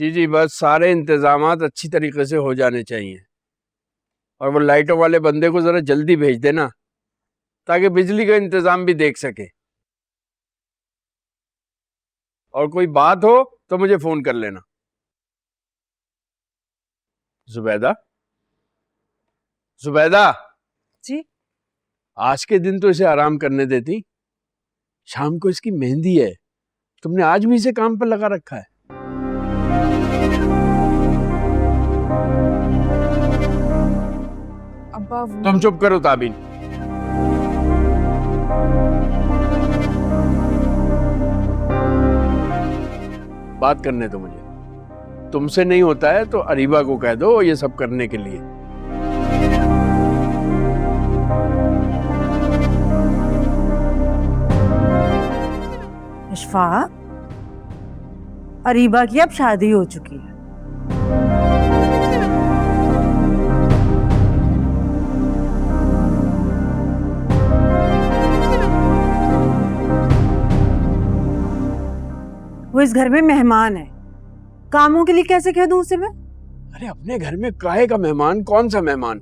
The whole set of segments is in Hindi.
जी बस सारे इंतजामात अच्छी तरीके से हो जाने चाहिए। और वो लाइटों वाले बंदे को जरा जल्दी भेज देना ताकि बिजली का इंतजाम भी देख सके। और कोई बात हो तो मुझे फोन कर लेना। जुबैदा, जुबैदा जी। आज के दिन तो इसे आराम करने देती, शाम को इसकी मेहंदी है। तुमने आज भी इसे काम पर लगा रखा है। अब्बा तुम चुप करो ताबिन। बात करने दो मुझे। तुमसे नहीं होता है तो अरीबा को कह दो ये सब करने के लिए। इशफाक, अरीबा की अब शादी हो चुकी है। वो इस घर में मेहमान है, कामों के लिए कैसे कह दूं उसे मैं? अरे अपने घर में काहे का मेहमान? कौन सा मेहमान?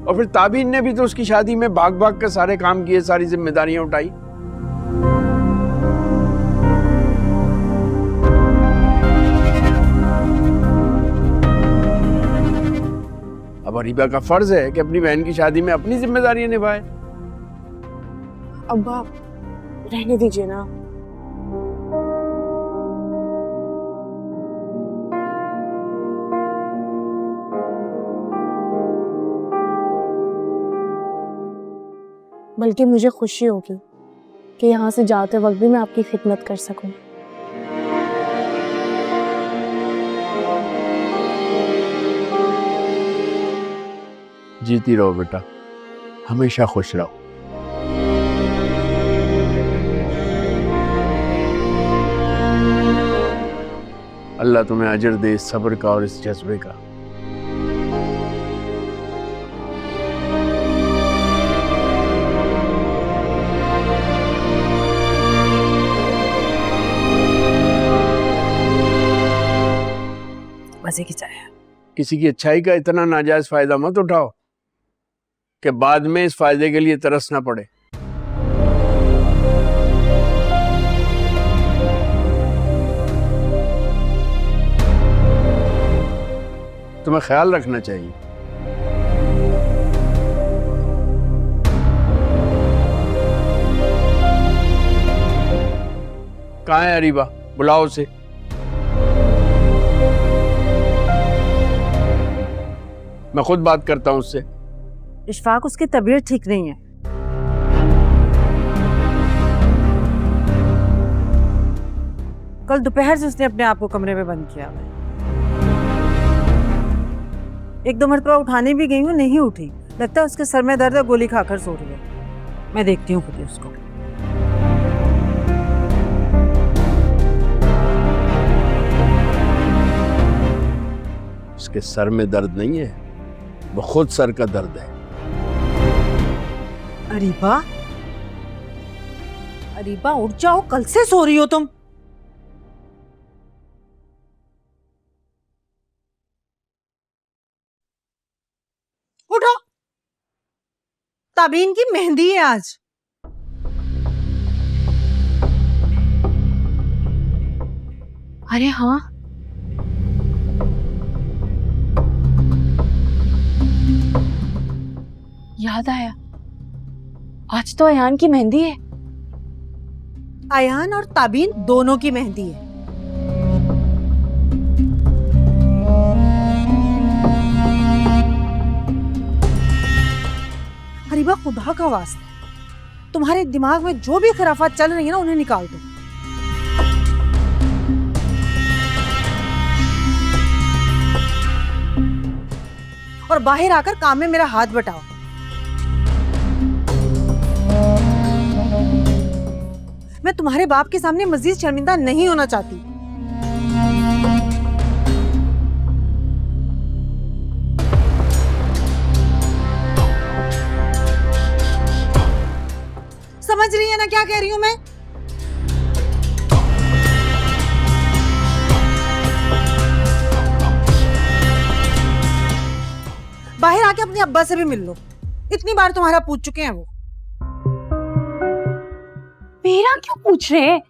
और फिर ताबीन ने भी तो उसकी शादी में भाग भाग कर सारे काम किए, सारी जिम्मेदारियां उठाई। अब अरीबा का फर्ज है कि अपनी बहन की शादी में अपनी जिम्मेदारियां निभाए। अब्बा रहने दीजिए ना। बल्कि मुझे खुशी होगी कि यहाँ से जाते वक्त भी मैं आपकी खिदमत कर सकूं। जीती रहो बेटा, हमेशा खुश रहो। अल्लाह तुम्हें अजर दे इस सब्र का और इस जज्बे का। मजे की चाय है। किसी की अच्छाई का इतना नाजायज फायदा मत उठाओ कि बाद में इस फायदे के लिए तरसना पड़े। तुम्हें ख्याल रखना चाहिए। कहाँ है अरीबा? बुलाओ उसे। मैं खुद बात करता हूँ उससे। इशफाक, उसकी तबीयत ठीक नहीं है। कल दोपहर से उसने अपने आप को कमरे में बंद किया है। एक दो मरतबा उठाने भी गई हूँ, नहीं उठी। लगता है उसके सर में दर्द है, गोली खाकर सो रही है। मैं देखती हूँ खुद ही उसको। उसके सर में दर्द नहीं है, वो खुद सर का दर्द है। अरीबा, अरीबा उठ जाओ, कल से सो रही हो तुम। उठो, ताबीन की मेहंदी है आज। अरे हाँ, याद आया, आज तो अयान की मेहंदी है। अयान और ताबीन दोनों की मेहंदी है। अरीबा, खुदा का वास्ता, तुम्हारे दिमाग में जो भी खराफात चल रही है ना, उन्हें निकाल दो। और बाहर आकर काम में मेरा हाथ बटाओ। मैं तुम्हारे बाप के सामने मजीद शर्मिंदा नहीं होना चाहती। समझ रही है ना क्या कह रही हूं मैं? जाके अपने अब्बा से भी मिल लो, इतनी बार तुम्हारा पूछ चुके हैं वो। मेरा क्यों पूछ रहे हैं?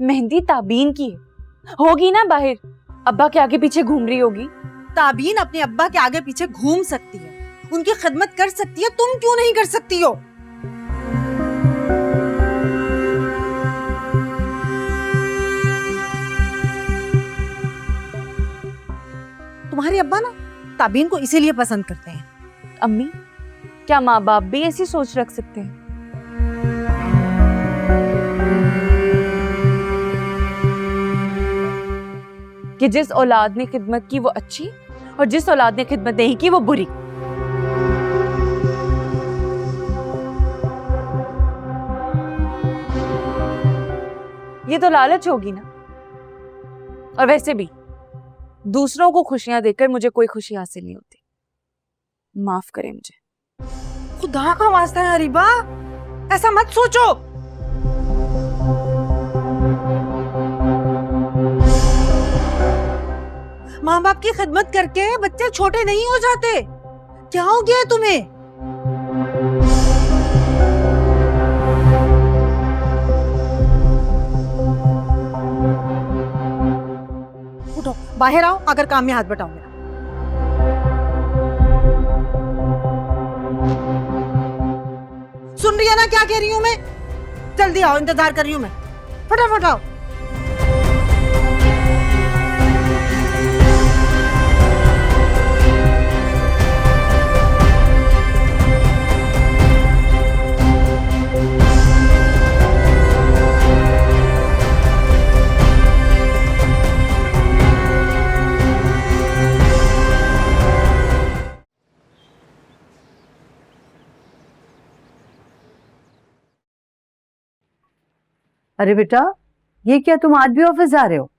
मेहंदी ताबीन की है, होगी ना बाहर, अब्बा के आगे पीछे घूम रही होगी। ताबीन अपने अब्बा के आगे पीछे घूम सकती है, उनकी खिदमत कर सकती है, तुम क्यों नहीं कर सकती हो? तुम्हारे अब्बा ना ताबीन को इसीलिए पसंद करते हैं। अम्मी, क्या माँ बाप भी ऐसी सोच रख सकते हैं? कि जिस औलाद ने खिदमत की वो अच्छी और जिस औलाद ने खिदमत नहीं की वो बुरी। ये तो लालच होगी ना। और वैसे भी दूसरों को खुशियां देकर मुझे कोई खुशी हासिल नहीं होती, माफ करें मुझे। खुदा का वास्ता है अरीबा, ऐसा मत सोचो। माँ बाप की खिदमत करके बच्चे छोटे नहीं हो जाते। क्या हो गया है तुम्हें? उठो, बाहर आओ, अगर काम में हाथ बटाओ मेरा। सुन रही है ना क्या कह रही हूं मैं? जल्दी आओ, इंतजार कर रही हूं मैं। फटाफट आओ। अरे बेटा, ये क्या तुम आज भी ऑफिस जा रहे हो?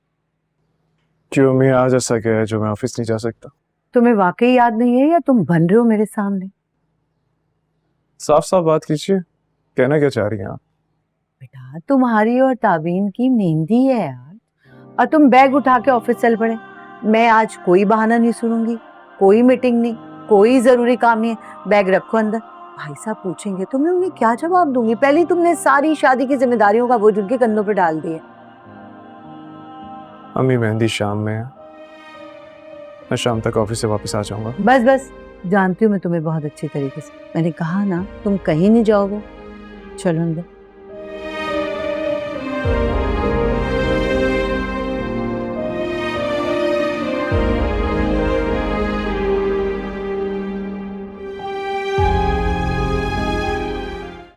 क्यों मैं आज ऐसा क्या है जो मैं ऑफिस नहीं जा सकता? तुम्हें वाकई याद नहीं है या तुम बन रहे हो मेरे सामने? साफ साफ बात कीजिए, कहना क्या चाह रही हैं आप? बेटा, तुम्हारी और ताबीन की मेहंदी है यार, और तुम बैग उठा के ऑफिस चल पड़े। मैं आज कोई बहाना नहीं सुनूंगी, कोई मीटिंग नहीं, कोई जरूरी काम नहीं है। बैग रखो अंदर। भाई साहब पूछेंगे तो मैं उन्हें क्या जवाब दूंगी? पहले ही तुमने सारी शादी की जिम्मेदारियों का बोझ उनके कंधों पे डाल दिया। अम्मी, मेहंदी शाम में है, मैं शाम तक ऑफिस से वापस आ जाऊंगा। बस बस, जानती हूँ मैं तुम्हें बहुत अच्छी तरीके से। मैंने कहा ना तुम कहीं नहीं जाओगे। चलो अंदर।